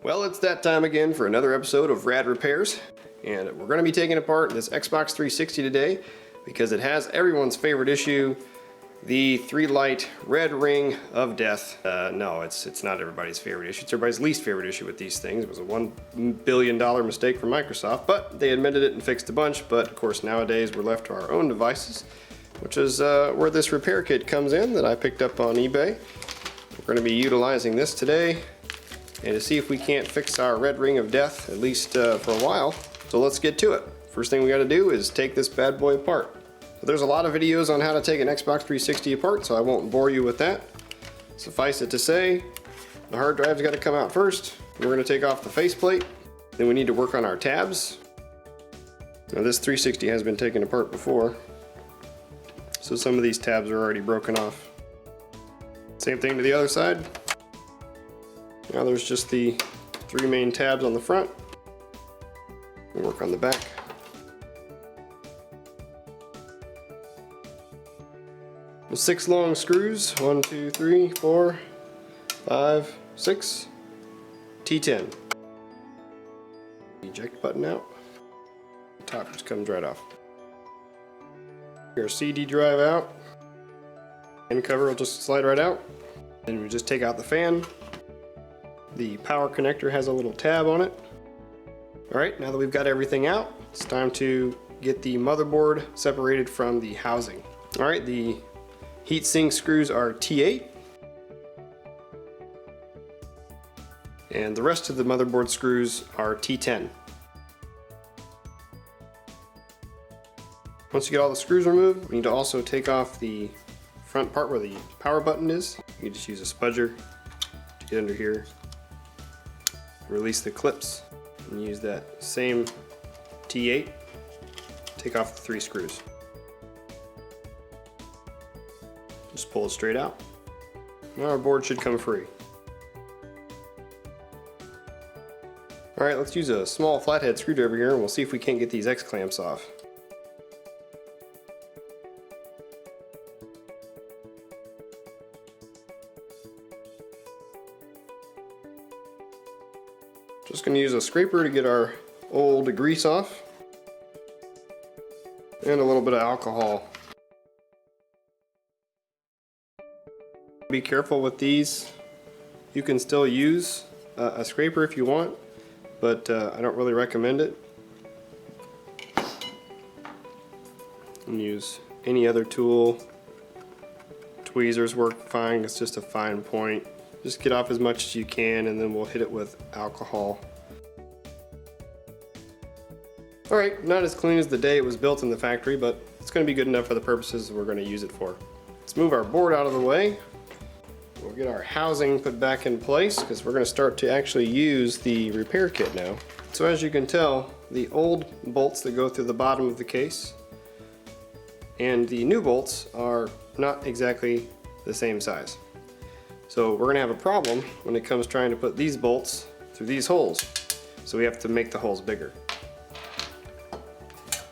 Well, it's that time again for another episode of Rad Repairs, and we're going to be taking apart this Xbox 360 today because it has everyone's favorite issue, the 3-light red ring of death. No, it's not everybody's favorite issue. It's everybody's least favorite issue with these things. It was a $1 billion mistake from Microsoft, but they admitted it and fixed a bunch. But of course, nowadays we're left to our own devices, which is where this repair kit comes in that I picked up on eBay. We're going to be utilizing this today and to see if we can't fix our red ring of death, at least for a while. So let's get to it. First thing we got to do is take this bad boy apart. So there's a lot of videos on how to take an Xbox 360 apart, so I won't bore you with that. Suffice it to say, the hard drive's got to come out first. We're going to take off the faceplate. Then we need to work on our tabs. Now this 360 has been taken apart before, so some of these tabs are already broken off. Same thing to the other side. Now there's just the 3 main tabs on the front. We'll work on the back. With 6 long screws, 1, 2, 3, 4, 5, 6, T10. Eject button out. The top just comes right off. Your CD drive out. And cover will just slide right out. Then we just take out the fan. The power connector has a little tab on it. Alright, now that we've got everything out, it's time to get the motherboard separated from the housing. Alright, the heatsink screws are T8. And the rest of the motherboard screws are T10. Once you get all the screws removed, we need to also take off the front part where the power button is. You just use a spudger to get under here. Release the clips and use that same T8. Take off the 3 screws. Just pull it straight out. Now our board should come free. Alright, let's use a small flathead screwdriver here and we'll see if we can't get these X clamps off. Just going to use a scraper to get our old grease off and a little bit of alcohol. Be careful with these. You can still use a scraper if you want, but I don't really recommend it. And use any other tool. Tweezers work fine, it's just a fine point. Just get off as much as you can and then we'll hit it with alcohol. Alright, not as clean as the day it was built in the factory, but it's going to be good enough for the purposes we're going to use it for. Let's move our board out of the way. We'll get our housing put back in place because we're going to start to actually use the repair kit now. So as you can tell, the old bolts that go through the bottom of the case and the new bolts are not exactly the same size. So we're going to have a problem when it comes trying to put these bolts through these holes. So we have to make the holes bigger.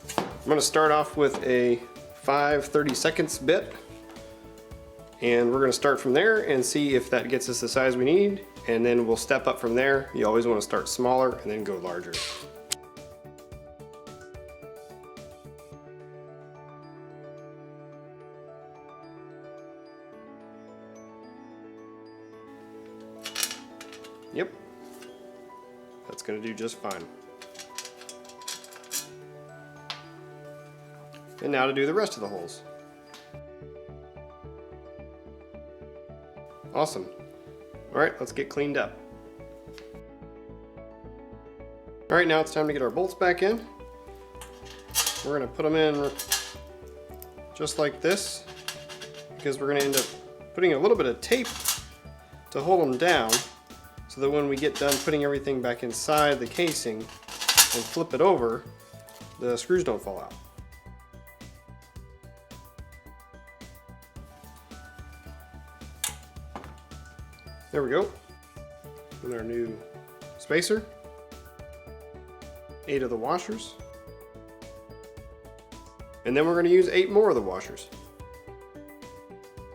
I'm going to start off with a 5/32 bit. And we're going to start from there and see if that gets us the size we need. And then we'll step up from there. You always want to start smaller and then go larger. Yep, that's going to do just fine. And now to do the rest of the holes. Awesome. Alright, let's get cleaned up. Alright, now it's time to get our bolts back in. We're going to put them in just like this because we're going to end up putting a little bit of tape to hold them down, so that when we get done putting everything back inside the casing and flip it over, the screws don't fall out. There we go. And our new spacer. 8 of the washers. And then we're going to use 8 more of the washers.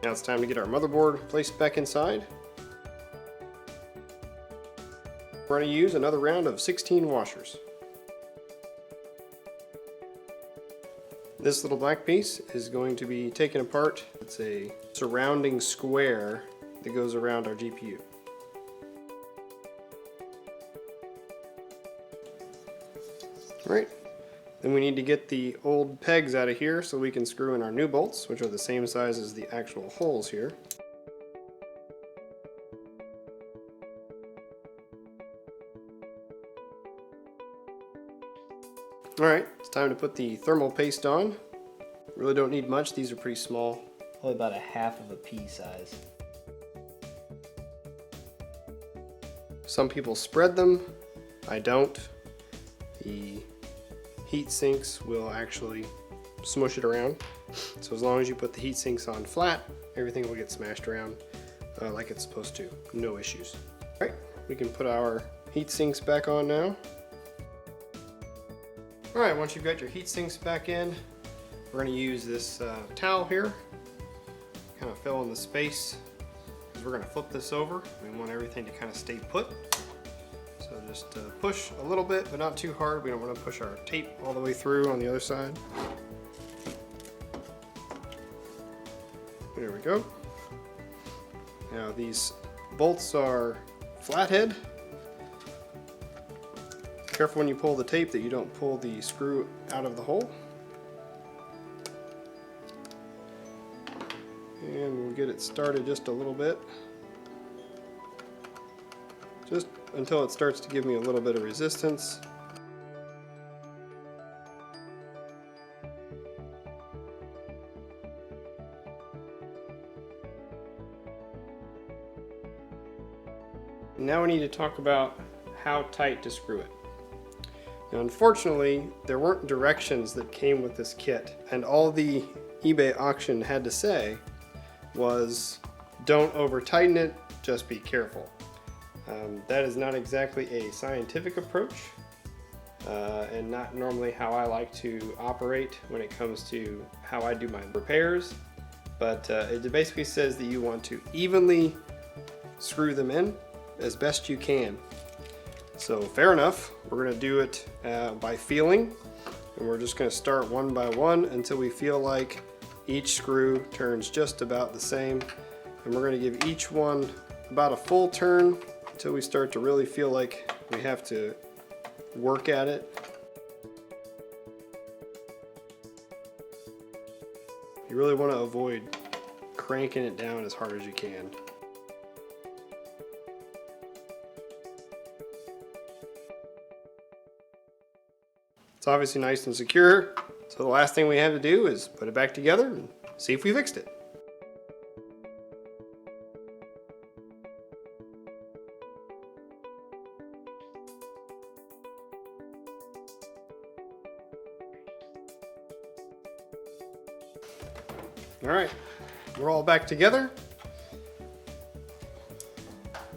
Now it's time to get our motherboard placed back inside. We're going to use another round of 16 washers. This little black piece is going to be taken apart. It's a surrounding square that goes around our GPU. Alright, then we need to get the old pegs out of here so we can screw in our new bolts, which are the same size as the actual holes here. Alright, it's time to put the thermal paste on. Really don't need much, these are pretty small. Probably about a half of a pea size. Some people spread them, I don't. The heat sinks will actually smush it around. So as long as you put the heat sinks on flat, everything will get smashed around like it's supposed to. No issues. Alright, we can put our heat sinks back on now. Alright, once you've got your heat sinks back in, we're going to use this towel here, kind of fill in the space, because we're going to flip this over. We want everything to kind of stay put. So just push a little bit, but not too hard. We don't want to push our tape all the way through on the other side. There we go. Now these bolts are flathead. Careful when you pull the tape that you don't pull the screw out of the hole. And we'll get it started just a little bit. Just until it starts to give me a little bit of resistance. Now we need to talk about how tight to screw it. Now, unfortunately, there weren't directions that came with this kit, and all the eBay auction had to say was don't over tighten it, just be careful. That is not exactly a scientific approach and not normally how I like to operate when it comes to how I do my repairs, but it basically says that you want to evenly screw them in as best you can. So fair enough, we're going to do it by feeling, and we're just going to start one by one until we feel like each screw turns just about the same, and we're going to give each one about a full turn until we start to really feel like we have to work at it. You really want to avoid cranking it down as hard as you can. It's obviously nice and secure, so the last thing we have to do is put it back together and see if we fixed it. Alright, we're all back together.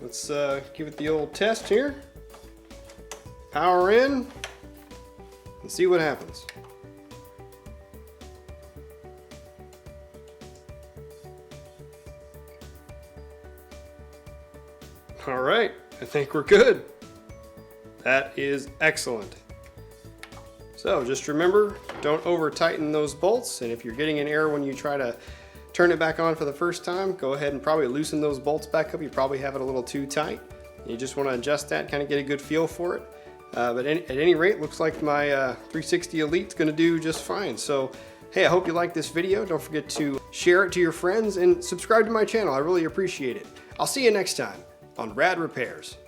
Let's give it the old test here. Power in and see what happens. Alright, I think we're good. That is excellent. So just remember, don't over tighten those bolts, and if you're getting an error when you try to turn it back on for the first time, go ahead and probably loosen those bolts back up. You probably have it a little too tight. You just want to adjust that, kind of get a good feel for it. But at any rate, looks like my 360 Elite's going to do just fine. So hey, I hope you liked this video. Don't forget to share it to your friends and subscribe to my channel. I really appreciate it. I'll see you next time on Rad Repairs.